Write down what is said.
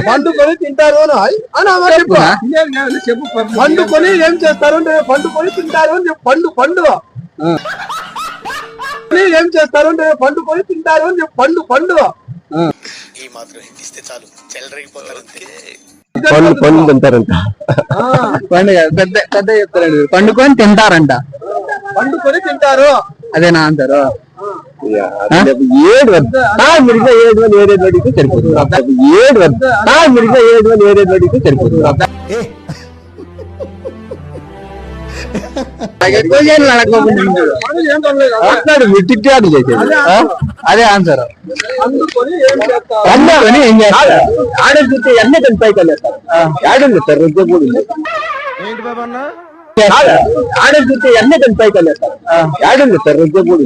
పండుకొని తింటారు చెప్పు. పండుకొని ఏం చేస్తారు అంటే పండుకొని తింటారు అని చెప్పు. పండు ఏం చేస్తారు అంటే పండుకొని తింటారు అని చెప్పు. పండు ఈ మాత్రం ఇస్తే చాలు చెల్లరగిపోతారు. పండు తింటారంట. పండుగ పెద్ద పెద్ద చెప్తారండి. పండుకొని తింటారంట. పండుకొని తింటారు అదేనా అంటారు. 7 మిరిగా 7 అని ఏరేది అడిగితే సరిపోతుంది. 7 మిరిగా 7 అని ఏరేది అడిగితే సరిపోతుంది. మిట్టిట్టాడు చేసేది అదే ఆన్సర్. పండుకొని ఏం చేస్తారు? ఆడ చూస్తే ఎన్న కానీ పైకి వెళ్ళేస్తారు. ఆడండి సార్ రోజు కూడా ఏంటి బాబా అన్న ఆడ చూస్తే ఎన్న కానీ పైకి వెళ్ళేస్తారు. ఆడండి సార్ రోజు కూడా